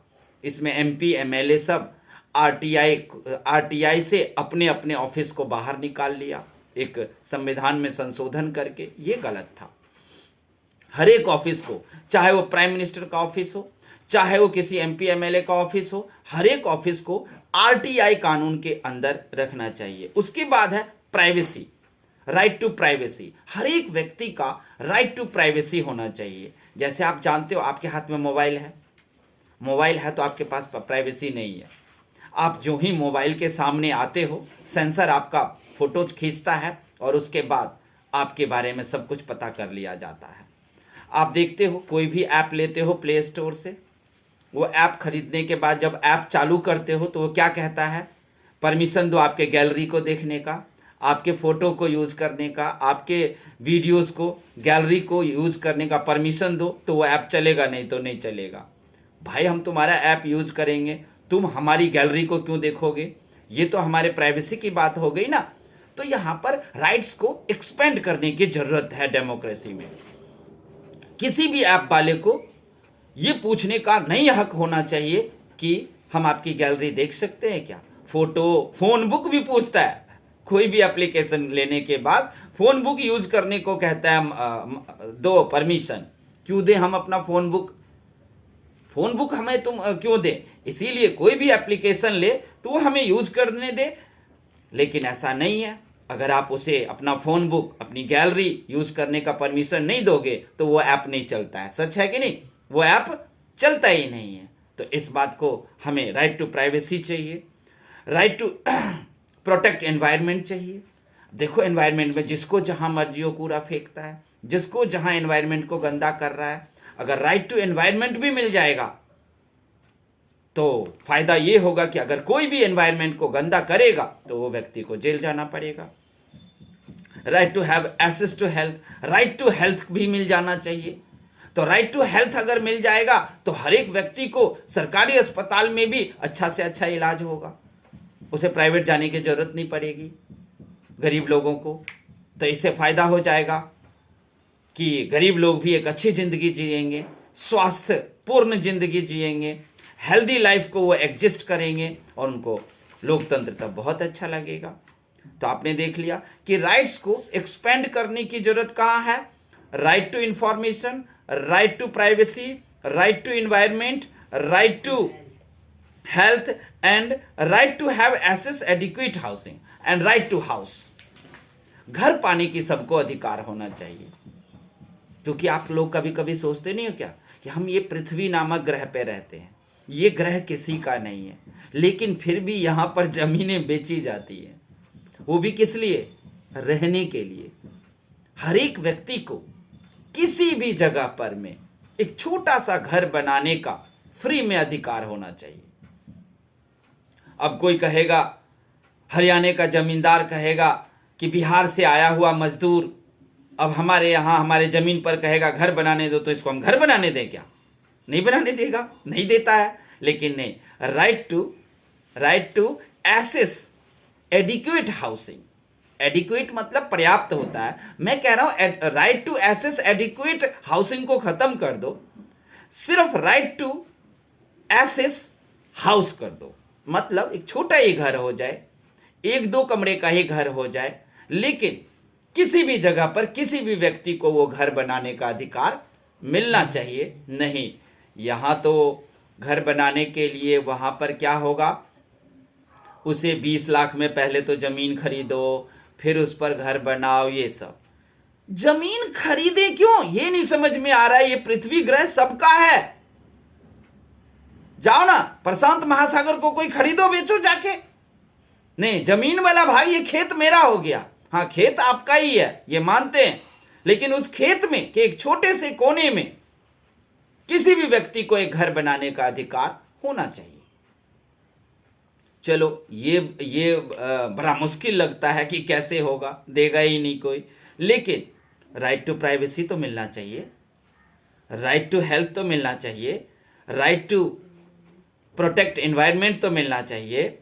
इसमें एमपी एमएलए सब आरटीआई से अपने अपने ऑफिस को बाहर निकाल लिया, एक संविधान में संशोधन करके। ये गलत था। हर एक ऑफिस को, चाहे वो प्राइम मिनिस्टर का ऑफिस हो, चाहे वो किसी एमपी एमएलए का ऑफिस हो, हर एक ऑफिस को आरटीआई कानून के अंदर रखना चाहिए। उसके बाद है प्राइवेसी, राइट टू प्राइवेसी। हर एक व्यक्ति का राइट टू प्राइवेसी होना चाहिए। जैसे आप जानते हो, आपके हाथ में मोबाइल है तो आपके पास प्राइवेसी नहीं है। आप जो ही मोबाइल के सामने आते हो, सेंसर आपका फोटो खींचता है और उसके बाद आपके बारे में सब कुछ पता कर लिया जाता है। आप देखते हो, कोई भी ऐप लेते हो प्ले स्टोर से, वो ऐप खरीदने के बाद जब ऐप चालू करते हो तो वो क्या कहता है, परमिशन दो आपके गैलरी को देखने का, आपके फ़ोटो को यूज़ करने का, आपके वीडियोस को, गैलरी को यूज़ करने का परमिशन दो, तो वो ऐप चलेगा, नहीं तो नहीं चलेगा। भाई, हम तुम्हारा ऐप यूज़ करेंगे, तुम हमारी गैलरी को क्यों देखोगे? ये तो हमारे प्राइवेसी की बात हो गई ना। तो यहाँ पर राइट्स को एक्सपेंड करने की ज़रूरत है डेमोक्रेसी में। किसी भी ऐप वाले को ये पूछने का नहीं हक होना चाहिए कि हम आपकी गैलरी देख सकते हैं क्या। फोन बुक भी पूछता है, कोई भी एप्लीकेशन लेने के बाद फोन बुक यूज करने को कहता है, दो परमिशन। क्यों दे हम अपना फोन बुक हमें तुम क्यों दे? इसीलिए कोई भी एप्लीकेशन ले तो वो हमें यूज करने दे। लेकिन ऐसा नहीं है, अगर आप उसे अपना फोन बुक, अपनी गैलरी यूज करने का परमिशन नहीं दोगे तो वो ऐप नहीं चलता है। सच है कि नहीं? वो ऐप चलता ही नहीं है। तो इस बात को हमें राइट टू प्राइवेसी चाहिए, राइट टू प्रोटेक्ट एनवायरनमेंट चाहिए। देखो, एनवायरनमेंट में जिसको जहां मर्जी हो कूड़ा फेंकता है, जिसको जहां एनवायरनमेंट को गंदा कर रहा है। अगर राइट टू एनवायरनमेंट भी मिल जाएगा तो फायदा ये होगा कि अगर कोई भी एनवायरनमेंट को गंदा करेगा तो वो व्यक्ति को जेल जाना पड़ेगा। Right to have access to health, right to health भी मिल जाना चाहिए। तो राइट टू हेल्थ अगर मिल जाएगा तो हर एक व्यक्ति को सरकारी अस्पताल में भी अच्छा से अच्छा इलाज होगा, उसे प्राइवेट जाने की जरूरत नहीं पड़ेगी गरीब लोगों को। तो इससे फायदा हो जाएगा कि गरीब लोग भी एक अच्छी जिंदगी जिएंगे, स्वास्थ्य पूर्ण जिंदगी जिएंगे, हेल्दी लाइफ को वो एग्जिस्ट करेंगे और उनको लोकतंत्र तब बहुत अच्छा लगेगा। तो आपने देख लिया कि राइट्स को एक्सपेंड करने की जरूरत कहाँ है। Right to information, right to privacy, right to environment, right to health and right to have access adequate housing and right to house. घर पाने की सबको अधिकार होना चाहिए। क्योंकि आप लोग कभी कभी सोचते नहीं हो क्या कि हम ये पृथ्वी नामक ग्रह पे रहते हैं, ये ग्रह किसी का नहीं है, लेकिन फिर भी यहाँ पर जमीनें बेची जाती हैं। वो भी किस लिए? रहने के लिए। हर एक व्यक्ति को किसी भी जगह पर में एक छोटा सा घर बनाने का फ्री में अधिकार होना चाहिए। अब कोई कहेगा, हरियाणा का जमींदार कहेगा कि बिहार से आया हुआ मजदूर अब हमारे यहाँ हमारे जमीन पर कहेगा घर बनाने दो, तो इसको हम घर बनाने दें क्या? नहीं बनाने देगा, नहीं देता है। लेकिन नहीं, right to access adequate housing. Adequate मतलब पर्याप्त होता है। मैं कह रहा हूं right to access adequate housing को खत्म कर दो, सिर्फ राइट टू एक्सेस हाउस कर दो। मतलब एक छोटा ही घर हो जाए, 1-2 कमरे का ही घर हो जाए, लेकिन किसी भी जगह पर किसी भी व्यक्ति को वो घर बनाने का अधिकार मिलना चाहिए। नहीं, यहां तो घर बनाने के लिए वहां पर क्या होगा, उसे 20 लाख में पहले तो जमीन खरीदो, फिर उस पर घर बनाओ। ये सब जमीन खरीदे क्यों, ये नहीं समझ में आ रहा है। ये पृथ्वी ग्रह सबका है। जाओ ना प्रशांत महासागर को कोई खरीदो, बेचो जाके। नहीं, जमीन वाला भाई ये खेत मेरा हो गया। हाँ, खेत आपका ही है, ये मानते हैं, लेकिन उस खेत में के एक छोटे से कोने में किसी भी व्यक्ति को एक घर बनाने का अधिकार होना चाहिए। चलो, ये बड़ा मुश्किल लगता है कि कैसे होगा, देगा ही नहीं कोई। लेकिन राइट टू प्राइवेसी तो मिलना चाहिए, राइट टू हेल्थ तो मिलना चाहिए, राइट टू प्रोटेक्ट एनवायरनमेंट तो मिलना चाहिए,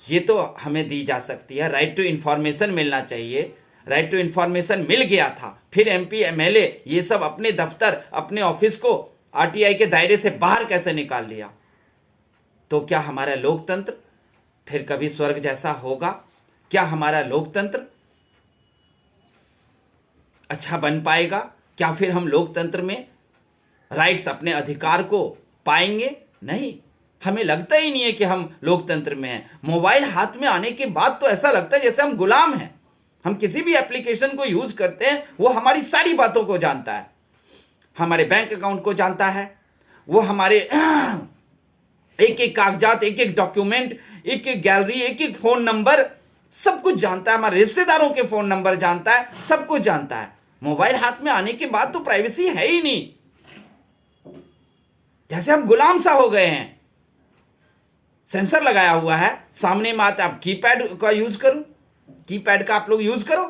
ये तो हमें दी जा सकती है। राइट टू इंफॉर्मेशन मिलना चाहिए, राइट टू इंफॉर्मेशन मिल गया था, फिर एमपी एमएलए ये सब अपने दफ्तर अपने ऑफिस को आरटीआई के दायरे से बाहर कैसे निकाल लिया? तो क्या हमारा लोकतंत्र फिर कभी स्वर्ग जैसा होगा? क्या हमारा लोकतंत्र अच्छा बन पाएगा? क्या फिर हम लोकतंत्र में राइट्स, अपने अधिकार को पाएंगे? नहीं, हमें लगता ही नहीं है कि हम लोकतंत्र में हैं। मोबाइल हाथ में आने के बाद तो ऐसा लगता है जैसे हम गुलाम हैं। हम किसी भी एप्लीकेशन को यूज करते हैं, वो हमारी सारी बातों को जानता है, हमारे बैंक अकाउंट को जानता है, वो हमारे एक एक कागजात, एक एक डॉक्यूमेंट, एक एक गैलरी, एक एक फोन नंबर, सब कुछ जानता है। हमारे रिश्तेदारों के फोन नंबर जानता है, सब कुछ जानता है। मोबाइल हाथ में आने के बाद तो प्राइवेसी है ही नहीं, जैसे हम गुलाम सा हो गए हैं। सेंसर लगाया हुआ है सामने में आता, आप कीपैड का यूज करो, कीपैड का आप लोग यूज करो,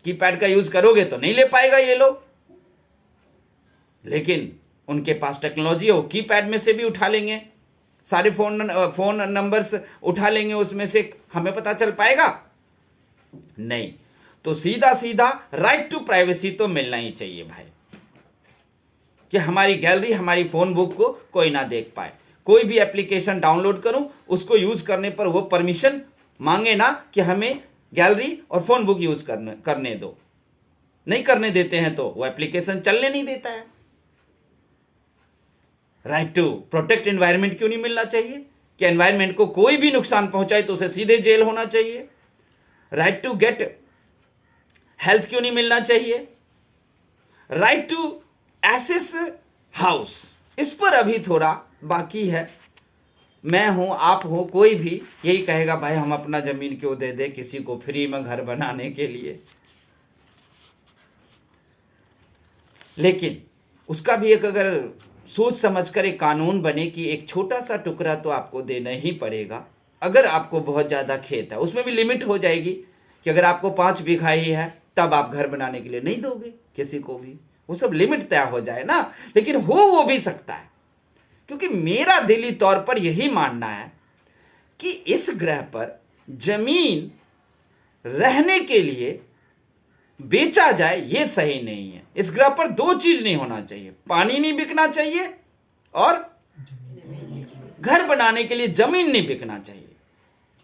कीपैड का यूज करोगे तो नहीं ले पाएगा ये लोग, लेकिन उनके पास टेक्नोलॉजी है, वो कीपैड में से भी उठा लेंगे, सारे फोन नंबर्स उठा लेंगे उसमें से। हमें पता चल पाएगा? नहीं। तो सीधा सीधा राइट टू प्राइवेसी तो मिलना ही चाहिए भाई, कि हमारी गैलरी, हमारी फोन बुक को कोई ना देख पाए। कोई भी एप्लीकेशन डाउनलोड करूं, उसको यूज करने पर वो परमिशन मांगे ना कि हमें गैलरी और फोन बुक यूज करने दो। नहीं करने देते हैं तो वो एप्लीकेशन चलने नहीं देता है। राइट टू प्रोटेक्ट एनवायरनमेंट क्यों नहीं मिलना चाहिए? कि एनवायरनमेंट को कोई भी नुकसान पहुंचाए तो उसे सीधे जेल होना चाहिए। राइट टू गेट हेल्थ क्यों नहीं मिलना चाहिए? राइट टू एसेस हाउस, इस पर अभी थोड़ा बाकी है। मैं हूं, आप हो, कोई भी यही कहेगा भाई हम अपना जमीन क्यों दे दे किसी को फ्री में घर बनाने के लिए। लेकिन उसका भी एक अगर सोच समझकर एक कानून बने कि एक छोटा सा टुकड़ा तो आपको देना ही पड़ेगा। अगर आपको बहुत ज़्यादा खेत है, उसमें भी लिमिट हो जाएगी कि अगर आपको 5 बीघा ही है तब आप घर बनाने के लिए नहीं दोगे किसी को भी, वो सब लिमिट तय हो जाए ना। लेकिन हो वो भी सकता है, क्योंकि मेरा दिली तौर पर यही मानना है कि इस ग्रह पर जमीन रहने के लिए बेचा जाए ये सही नहीं है। इस ग्रह पर 2 चीज नहीं होना चाहिए, पानी नहीं बिकना चाहिए और घर बनाने के लिए जमीन नहीं बिकना चाहिए।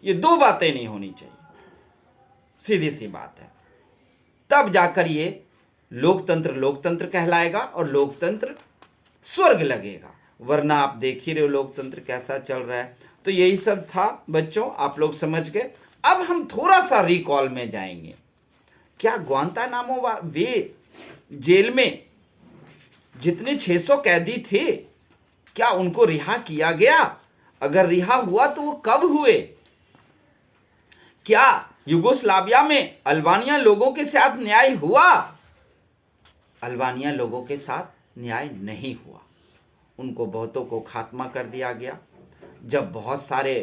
ये 2 बातें नहीं होनी चाहिए, सीधी सी बात है। तब जाकर ये लोकतंत्र लोकतंत्र कहलाएगा और लोकतंत्र स्वर्ग लगेगा। वरना आप देख ही रहे हो लोकतंत्र कैसा चल रहा है। तो यही सब था बच्चों, आप लोग समझ गए। अब हम थोड़ा सा रिकॉल में जाएंगे। क्या ग्वांतानामो वे जेल में जितने 600 कैदी थे, क्या उनको रिहा किया गया? अगर रिहा हुआ तो वो कब हुए? क्या युगोस्लाविया में अल्बानिया लोगों के साथ न्याय हुआ? अल्बानिया लोगों के साथ न्याय नहीं हुआ, उनको बहुतों को खात्मा कर दिया गया। जब बहुत सारे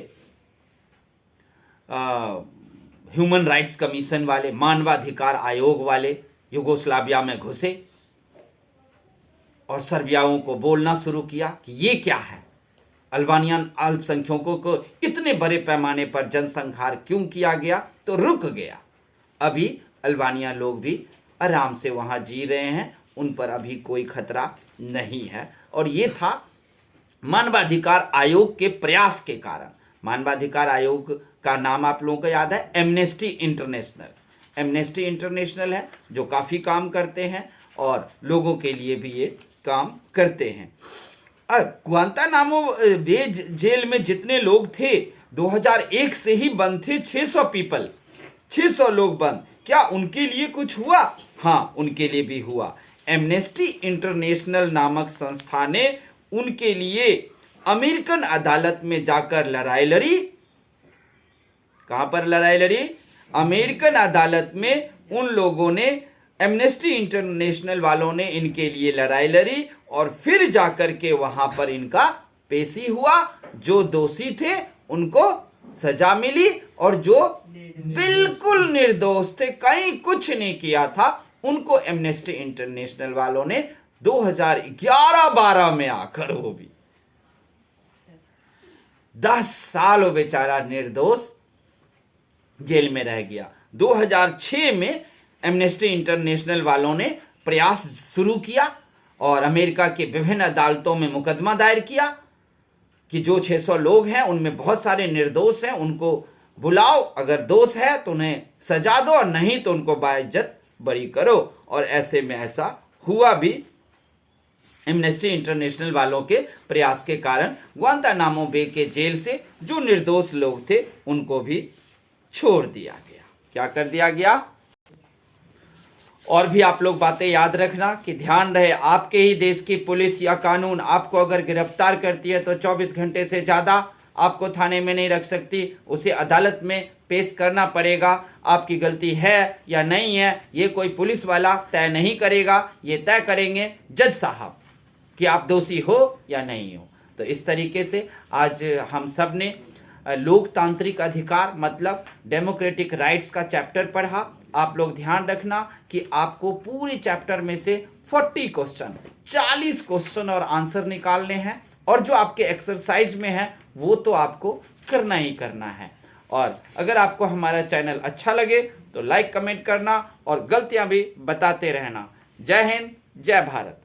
ह्यूमन राइट्स कमीशन वाले, मानवाधिकार आयोग वाले युगोस्लाविया में घुसे और सर्बियाओं को बोलना शुरू किया कि ये क्या है, अल्बानियन अल्पसंख्यकों को इतने बड़े पैमाने पर जनसंहार क्यों किया गया, तो रुक गया। अभी अल्बानिया लोग भी आराम से वहां जी रहे हैं, उन पर अभी कोई खतरा नहीं है। और ये था मानवाधिकार आयोग के प्रयास के कारण। मानवाधिकार आयोग का नाम आप लोगों को याद है, एमनेस्टी इंटरनेशनल। एमनेस्टी इंटरनेशनल है जो काफ़ी काम करते हैं और लोगों के लिए भी ये काम करते हैं। अब ग्वांतानामो बे जेल में जितने लोग थे 2001 से ही बंद थे, 600 पीपल, 600 लोग बंद। क्या उनके लिए कुछ हुआ? हाँ, उनके लिए भी हुआ। एमनेस्टी इंटरनेशनल नामक संस्था ने उनके लिए अमेरिकन अदालत में जाकर लड़ाई लड़ी। कहां पर लड़ाई लड़ी? अमेरिकन अदालत में उन लोगों ने, एमनेस्टी इंटरनेशनल वालों ने इनके लिए लड़ाई लड़ी और फिर जाकर के वहां पर इनका पेशी हुआ। जो दोषी थे उनको सजा मिली और जो बिल्कुल निर्दोष थे, कहीं कुछ नहीं किया था, उनको एमनेस्टी इंटरनेशनल वालों ने 2011-12 में आकर, वो भी 10 साल वो बेचारा निर्दोष जेल में रह गया। 2006 में एमनेस्टी इंटरनेशनल वालों ने प्रयास शुरू किया और अमेरिका के विभिन्न अदालतों में मुकदमा दायर किया कि जो 600 लोग हैं उनमें बहुत सारे निर्दोष हैं, उनको बुलाओ, अगर दोष है तो उन्हें सजा दो और नहीं तो उनको बाइज्जत बरी करो। और ऐसे में ऐसा हुआ भी। एमनेस्टी इंटरनेशनल वालों के प्रयास के कारण ग्वांतानामो बे के जेल से जो निर्दोष लोग थे उनको भी छोड़ दिया गया। क्या कर दिया गया? और भी आप लोग बातें याद रखना कि ध्यान रहे, आपके ही देश की पुलिस या कानून आपको अगर गिरफ्तार करती है तो 24 घंटे से ज़्यादा आपको थाने में नहीं रख सकती, उसे अदालत में पेश करना पड़ेगा। आपकी गलती है या नहीं है ये कोई पुलिस वाला तय नहीं करेगा, ये तय करेंगे जज साहब कि आप दोषी हो या नहीं हो। तो इस तरीके से आज हम सब ने लोकतांत्रिक अधिकार मतलब डेमोक्रेटिक राइट्स का चैप्टर पढ़ा। आप लोग ध्यान रखना कि आपको पूरे चैप्टर में से 40 क्वेश्चन और आंसर निकालने हैं, और जो आपके एक्सरसाइज में है वो तो आपको करना ही करना है। और अगर आपको हमारा चैनल अच्छा लगे तो लाइक कमेंट करना और गलतियां भी बताते रहना। जय हिंद, जय भारत।